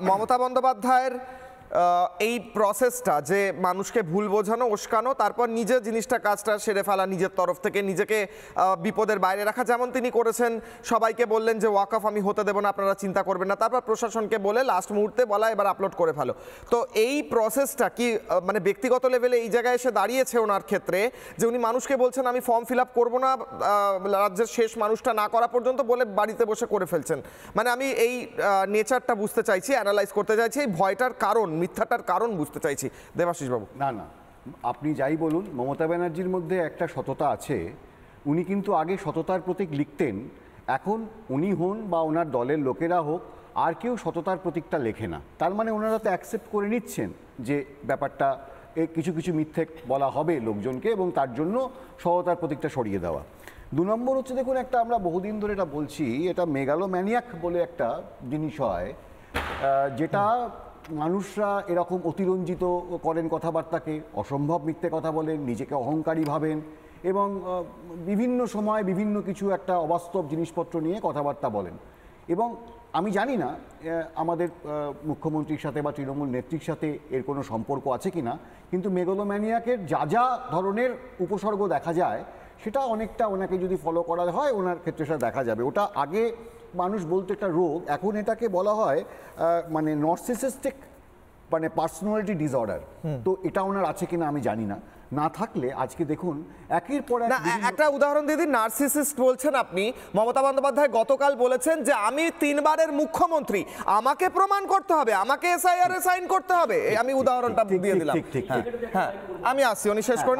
মমতা বন্দ্যোপাধ্যায়ের এই প্রসেসটা যে মানুষকে ভুল বোঝানো, উস্কানো, তারপর নিজে জিনিসটা কাজটা সেরে ফেলা, নিজের তরফ থেকে নিজেকে বিপদের বাইরে রাখা, যেমন তিনি করেছেন। সবাইকে বললেন যে ওয়াকফ আমি হতে দেবো না, আপনারা চিন্তা করবেন না, তারপর প্রশাসনকে বলে লাস্ট মুহূর্তে বলা এবার আপলোড করে ফেলো। তো এই প্রসেসটা কি মানে ব্যক্তিগত লেভেলে এই জায়গায় এসে দাঁড়িয়েছে ওনার ক্ষেত্রে যে উনি মানুষকে বলছেন আমি ফর্ম ফিল আপ করবো না রাজ্যের শেষ মানুষটা না করা পর্যন্ত, বলে বাড়িতে বসে করে ফেলছেন? মানে আমি এই নেচারটা বুঝতে চাইছি, অ্যানালাইজ করতে চাইছি, এই ভয়টার কারণ, মিথ্যাটার কারণ বুঝতে চাইছি দেবাশিস বাবু। না না, আপনি যাই বলুন, মমতা ব্যানার্জির মধ্যে একটা সততা আছে। উনি কিন্তু আগে সততার প্রতীক লিখতেন, এখন উনি হন বা ওনার দলের লোকেরা হোক, আর কেউ সততার প্রতীকটা লেখে না। তার মানে ওনারা তো অ্যাকসেপ্ট করে নিচ্ছেন যে ব্যাপারটা কিছু কিছু মিথ্যে বলা হবে লোকজনকে, এবং তার জন্য সততার প্রতীকটা সরিয়ে দেওয়া। 2 নম্বর হচ্ছে, দেখুন, একটা আমরা বহুদিন ধরে এটা বলছি, এটা মেগালোম্যানিয়াক বলে একটা জিনিস হয়, যেটা মানুষরা এরকম অতিরঞ্জিত করেন কথাবার্তাকে, অসম্ভব মিথ্যে কথা বলেন, নিজেকে অহংকারী ভাবেন, এবং বিভিন্ন সময় বিভিন্ন কিছু একটা অবাস্তব জিনিসপত্র নিয়ে কথাবার্তা বলেন। এবং আমি জানি না আমাদের মুখ্যমন্ত্রীর সাথে বা তৃণমূল নেত্রীর সাথে এর কোনো সম্পর্ক আছে কি না, কিন্তু মেগালোম্যানিয়াকের যা যা ধরনের উপসর্গ দেখা যায় সেটা অনেকটা ওনাকে যদি ফলো করা হয় ওনার ক্ষেত্রে সেটা দেখা যাবে। ওটা আগে মানুষ বলতে একটা রোগ, এখন এটাকে বলা হয় মানে নার্সিসিস্টিক মানে পার্সোনালিটি ডিসঅর্ডার। তো এটা ওনার আছে কিনা আমি জানি না, না থাকলে আজকে দেখুন একের পর এক। একটা উদাহরণ দিদি, নার্সিসিস্ট বলছেন আপনি। মমতা বন্দ্যোপাধ্যায় গতকাল বলেছেন যে আমি 3 বারের মুখ্যমন্ত্রী, আমাকে প্রমাণ করতে হবে, আমাকে এসআইআর এ সাইন করতে হবে। আমি উদাহরণটা দিয়ে দিলাম। হ্যাঁ, আমি আসছি, উনি শেষ করেন।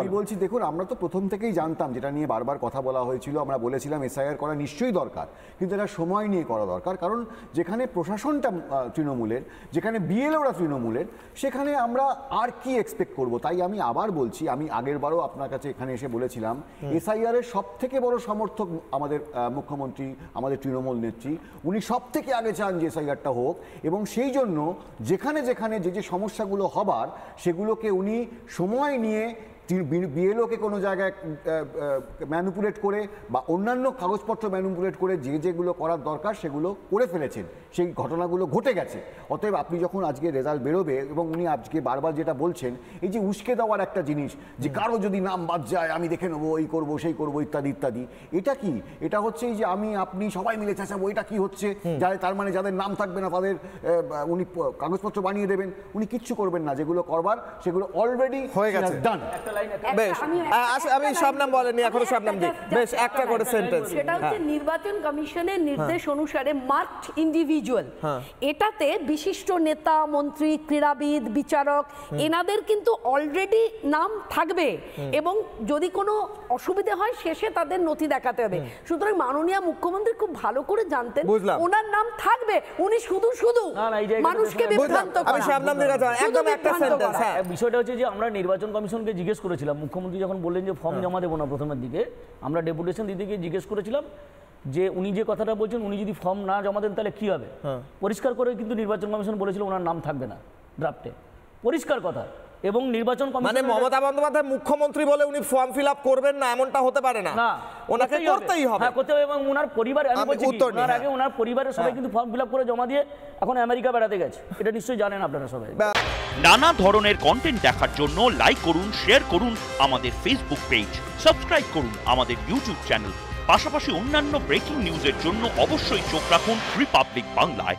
আমি বলছি, দেখুন, আমরা তো প্রথম থেকেই জানতাম, যেটা নিয়ে বারবার কথা বলা হয়েছিল, আমরা বলেছিলাম এসআইআর করা নিশ্চয়ই দরকার, কিন্তু এটা সময় নিয়ে করা দরকার। কারণ যেখানে প্রশাসনটা তৃণমূলের, যেখানে বিএলওরা তৃণমূলের, সেখানে আমরা আর কি এক্সপেক্ট করব? তাই আমি আবার বলছি, আমি আগের বারও আপনার কাছে এখানে এসে বলেছিলাম, এসআইআর এর সব থেকে বড় সমর্থক আমাদের মুখ্যমন্ত্রী, আমাদের তৃণমূল নেত্রী। উনি সব থেকে আগে চান যে এসআইআরটা হোক, এবং সেই জন্য যেখানে যেখানে যে যে সমস্যাগুলো হবার সেগুলোকে উনি সময় নিয়ে বিএলওকে কোনো জায়গায় ম্যানিপুলেট করে বা অন্যান্য কাগজপত্র ম্যানিপুলেট করে যে যেগুলো করার দরকার সেগুলো করে ফেলেছেন, সেই ঘটনাগুলো ঘটে গেছে। অতএব আপনি যখন আজকে রেজাল্ট বেরোবে, এবং উনি আজকে বারবার যেটা বলছেন, এই যে উস্কে দেওয়ার একটা জিনিস, যে কারো যদি নাম বাদ যায় আমি দেখে নেবো, এই করবো সেই করবো ইত্যাদি ইত্যাদি, এটা কি? এটা হচ্ছে এই যে আমি আপনি সবাই মিলে চেঁচাবো, এটা কি হচ্ছে? তার মানে যাদের নাম থাকবে না তাদের উনি কাগজপত্র বানিয়ে দেবেন। উনি কিচ্ছু করবেন না, যেগুলো করবার সেগুলো অলরেডি হয়ে গেছে, ডান। বেশ, আমি সব নাম বলেনি, এখনো সব নাম দিই। বেশ, একটা করে সেন্টেন্স। সেটা হচ্ছে নির্বাচন কমিশনের নির্দেশ অনুসারে মার্কড ইন্ডিভিজুয়াল, এটাতে বিশিষ্ট নেতা, মন্ত্রী, ক্রীড়াবিদ, বিচারক, এনাদের কিন্তু অলরেডি নাম থাকবে, এবং যদি কোনো অসুবিধা হয় শেষে তাদের নথি দেখাতে হবে। সুতরাং মাননীয় মুখ্যমন্ত্রী খুব ভালো করে জানতেন ওনার নাম থাকবে, উনি শুধু শুধু মানুষকে বিভ্রান্ত করেন। আমি সব নাম দিয়ে একদম একটা সেন্টেন্স। হ্যাঁ, বিষয়টা হচ্ছে যে আমরা নির্বাচন কমিশনকে জিজ্ঞেস করেছিলাম, মুখ্যমন্ত্রী যখন বললেন যে ফর্ম জমা দেবো না প্রথমের দিকে, আমরা ডেপুটেশন দিদিকে জিজ্ঞেস করেছিলাম যে উনি যে কথাটা বলছেন, উনি যদি ফর্ম না জমা দেন তাহলে কি হবে। পরিষ্কার করে কিন্তু নির্বাচন কমিশন বলেছিল ওনার নাম থাকবে না ড্রাফটে, পরিষ্কার কথা। এবং নির্বাচন কমিশন মানে মমতা বন্দ্যোপাধ্যায় মুখ্যমন্ত্রী বলে উনি ফর্ম ফিল আপ করবেন না এমনটা হতে পারে না, ওনাকে করতেই হবে। হ্যাঁ, করতে হবে। এবং ওনার পরিবার, আমি বলছি ওনার আগে ওনার পরিবারের সবাই কিন্তু ফর্ম ফিল আপ করে জমা দিয়ে এখন আমেরিকা বেড়াতে গেছে, এটা নিশ্চয়ই জানেন আপনারা সবাই। নানা ধরনের কন্টেন্ট দেখার জন্য লাইক করুন, শেয়ার করুন আমাদের ফেসবুক পেজ, সাবস্ক্রাইব করুন আমাদের ইউটিউব চ্যানেল। পাশাপাশি অন্যান্য ব্রেকিং নিউজের জন্য অবশ্যই চোখ রাখুন রিপাবলিক বাংলায়।